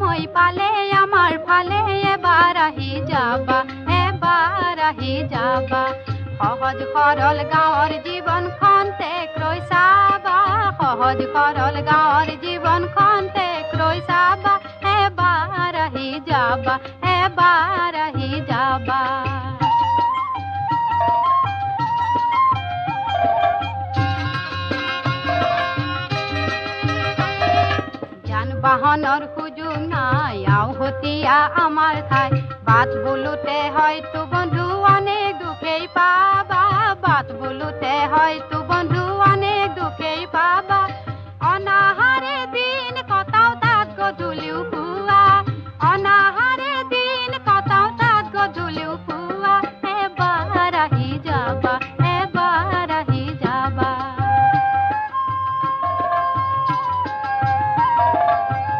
সময় পালে আমাৰ ফালে এবাৰ আহি যাবা, এবাৰ আহি যাবা। সহজ সৰল গাঁৱৰ জীৱনখন তেক ৰৈ চাবা, সহজ সৰল গাঁৱৰ জীৱনখন তেক ৰৈ চাবা। এবাৰ আহি যাবা, এবাৰ আহি যাবা। যান বাহনৰ সুযোগ নাই আউহতীয়া আমাৰ ঠাই, বাট বোলোতে হয়তো বন্ধু অনেক দুখেই পাবা, বাট বোলোতে হয়তো